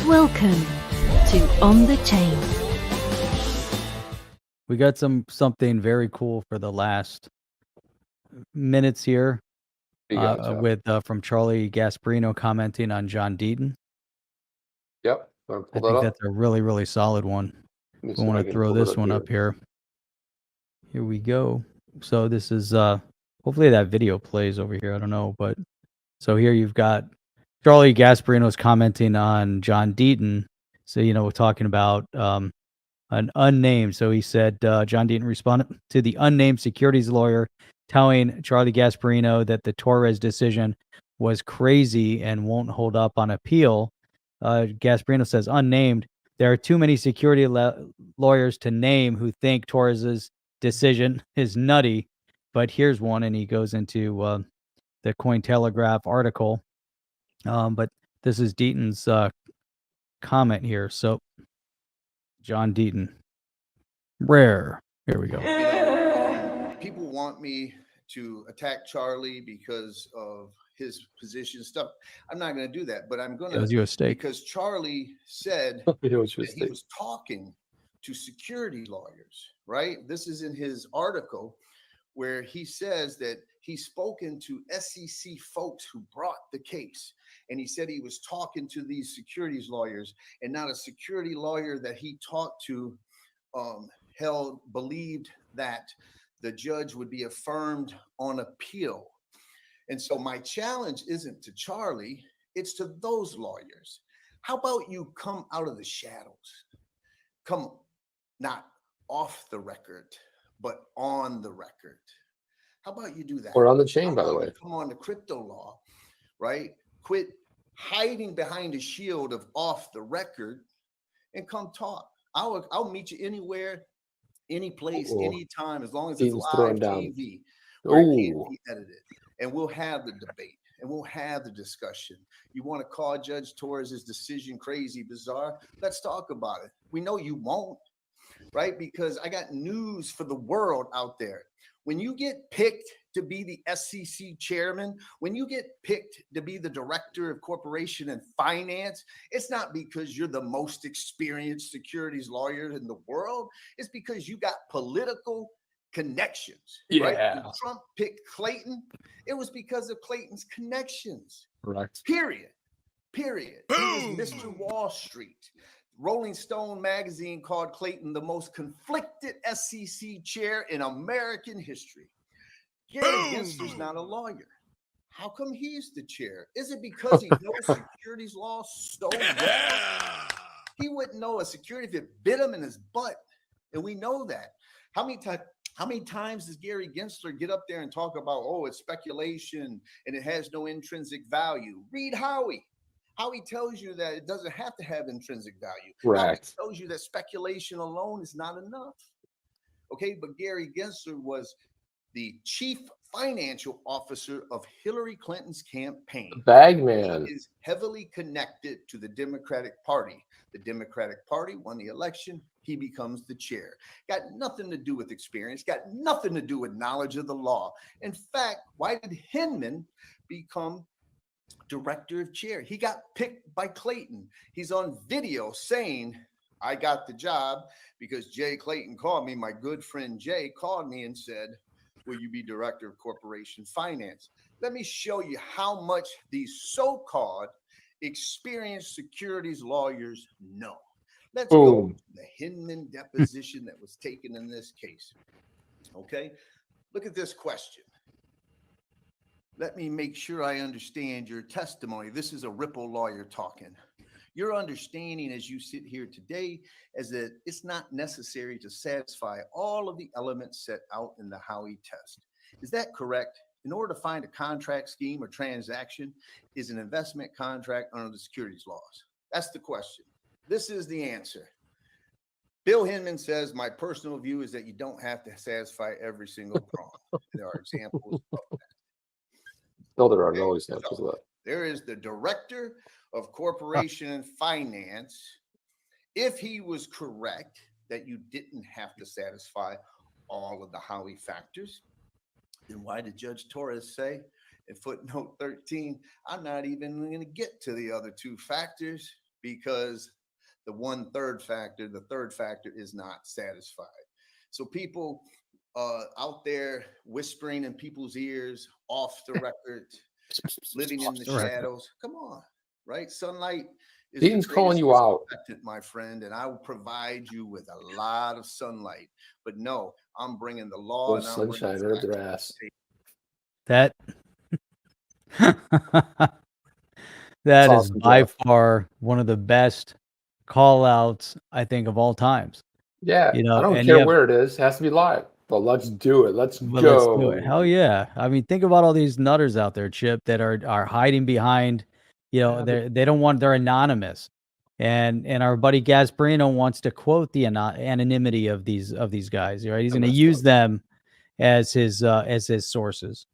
Welcome to On the Chain. We got something very cool for the last minutes here with from Charlie Gasparino commenting on John Deaton. Yep. I think that's a really, really solid one. We want to throw this one up here. Here we go. So this is hopefully that video plays over here. I don't know, but so here you've got Charlie Gasparino's commenting on John Deaton. So, you know, we're talking about an unnamed. So he said John Deaton responded to the unnamed securities lawyer telling Charlie Gasparino that the Torres decision was crazy and won't hold up on appeal. Gasparino says, unnamed, there are too many security lawyers to name who think Torres's decision is nutty. But here's one, and he goes into the Cointelegraph article. But this is Deaton's comment here. So John Deaton. Rare. Here we go. People want me to attack Charlie because of his position stuff. I'm not going to do that, but I'm going to because Charlie said that he was talking to security lawyers, right? This is in his article where he says that he's spoken to SEC folks who brought the case. And he said he was talking to these securities lawyers, and not a security lawyer that he talked to believed that the judge would be affirmed on appeal. And so my challenge isn't to Charlie, it's to those lawyers. How about you come out of the shadows? Come not off the record, but on the record. How about you do that? Or on the chain, by the way. Come on the crypto law, right? Quit hiding behind a shield of off the record and come talk. I'll meet you anywhere, any place, anytime, as long as it's live TV or it can't be edited. And we'll have the debate and we'll have the discussion. You want to call Judge Torres' decision crazy, bizarre? Let's talk about it. We know you won't, right? Because I got news for the world out there. When you get picked to be the SEC chairman, when you get picked to be the director of corporation and finance, it's not because you're the most experienced securities lawyer in the world. It's because you got political connections, right? When Trump picked Clayton, it was because of Clayton's connections. Correct. Period. He was Mr. Wall Street. Rolling Stone magazine called Clayton the most conflicted SEC chair in American history. Gary Gensler's not a lawyer. How come he's the chair? Is it because he knows securities law so well? He wouldn't know a security if it bit him in his butt. And we know that. How many times does Gary Gensler get up there and talk about, it's speculation and it has no intrinsic value? Read Howie. Howie tells you that it doesn't have to have intrinsic value. Correct. Howie tells you that speculation alone is not enough. Okay, but Gary Gensler was the chief financial officer of Hillary Clinton's campaign. Bagman. He is heavily connected to the Democratic Party. The Democratic Party won the election. He becomes the chair. Got nothing to do with experience. Got nothing to do with knowledge of the law. In fact, why did Hinman become director of chair? He got picked by Clayton. He's on video saying, I got the job because Jay Clayton called me. My good friend Jay called me and said, will you be director of corporation finance? Let me show you how much these so-called experienced securities lawyers know. Let's go to the Hinman deposition that was taken in this case. Okay, look at this question. Let me make sure I understand your testimony. This is a Ripple lawyer talking. Your understanding as you sit here today is that it's not necessary to satisfy all of the elements set out in the Howey test. Is that correct? In order to find a contract scheme or transaction, is an investment contract under the securities laws? That's the question. This is the answer. Bill Hinman says, my personal view is that you don't have to satisfy every single prong. There are examples of that. No, there are no examples of that. There is the director of corporation and finance. If he was correct that you didn't have to satisfy all of the Howey factors, then why did Judge Torres say in footnote 13, I'm not even going to get to the other two factors because the third factor is not satisfied. So people out there whispering in people's ears, off the record, living in the shadows. Come on, right? Sunlight is Deaton's calling you out, my friend, and I will provide you with a lot of sunlight. But no, I'm bringing the law and sunshine under their ass. That that is awesome, by Jeff. far one of the best call outs, I think, of all times. Yeah, You know, I don't and care where it is. It has to be live. But let's do it. Let's go. Let's do it. Hell yeah. I mean, think about all these nutters out there, Chip, that are hiding behind, you know, they don't want, they're anonymous. And our buddy Gasparino wants to quote the anonymity of these guys, right? He's going to use them as his sources.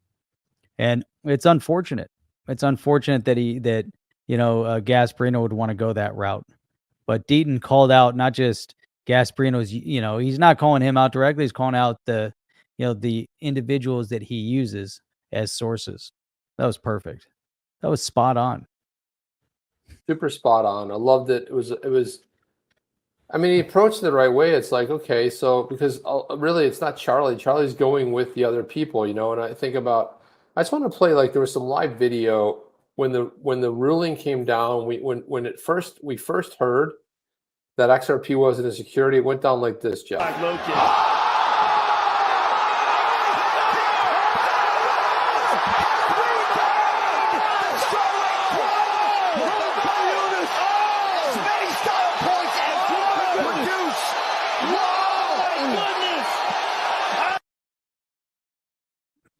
And it's unfortunate. It's unfortunate that Gasparino would want to go that route. But Deaton called out not just Gasparino's, he's not calling him out directly. He's calling out the individuals that he uses as sources. That was perfect. That was spot on. Super spot on. I loved it. It was. I mean, he approached it the right way. It's like, okay, so because really, it's not Charlie. Charlie's going with the other people, And I think about. I just want to play there was some live video when the ruling came down. When we first heard that XRP wasn't a security, it went down like this, Jeff.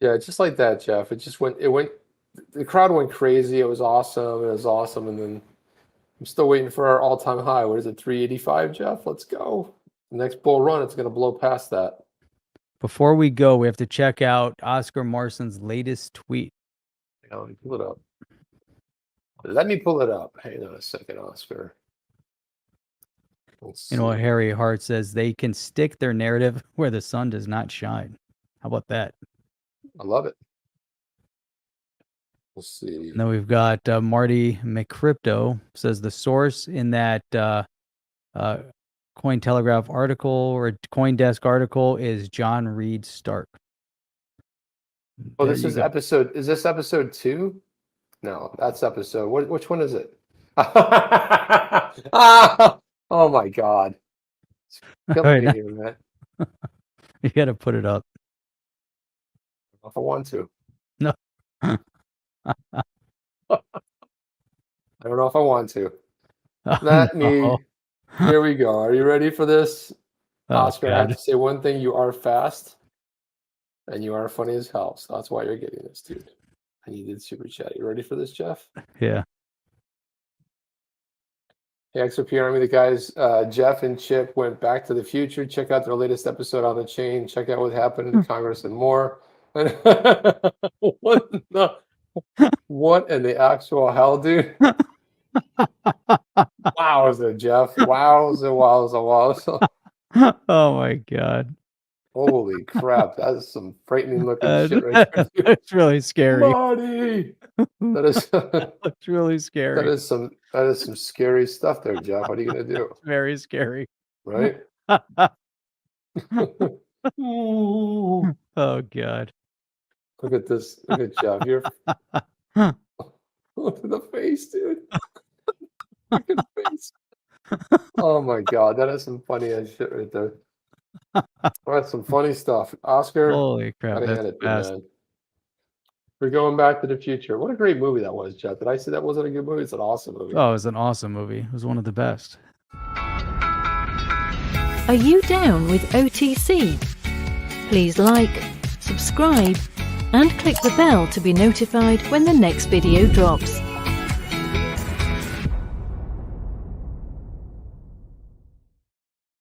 Yeah, just like that, Jeff. It went. The crowd went crazy. It was awesome. And then I'm still waiting for our all-time high. What is it, 385, Jeff? Let's go. The next bull run, it's going to blow past that. Before we go, we have to check out Oscar Marson's latest tweet. Let me pull it up. Hang on a second, Oscar. You know what Harry Hart says? They can stick their narrative where the sun does not shine. How about that? I love it. We'll see. And then we've got Marty McCrypto says the source in that Cointelegraph article or CoinDesk article is John Reed Stark. Oh, this is episode. Is this episode 2? No, that's episode. Which one is it? Oh my God! Killing me here, man. You got to put it up. If I want to. No. I don't know if I want to. Let me. Here we go. Are you ready for this? Oscar, I have to say one thing. You are fast. And you are funny as hell. So that's why you're getting this, dude. And you did super chat. You ready for this, Jeff? Yeah. Hey, XRP Army, the guys, Jeff and Chip went back to the future. Check out their latest episode on the chain. Check out what happened in Congress and more. What in the actual hell, dude? Wowza, Jeff. Wowza. Oh my God. Holy crap. That is some frightening looking shit right there. That's really scary. Marty! That's really scary. That is some scary stuff there, Jeff. What are you gonna do? Very scary. Right? Oh God. Look at this. Look at Jeff. Look at the face, dude. Look at the face. Oh my God. That is some funny ass shit right there. That's some funny stuff. Oscar. Holy crap. That's fast. Man. We're going back to the future. What a great movie that was, Jeff. Did I say that wasn't a good movie? It's an awesome movie. Oh, it was an awesome movie. It was one of the best. Are you down with OTC? Please like, subscribe, and click the bell to be notified when the next video drops.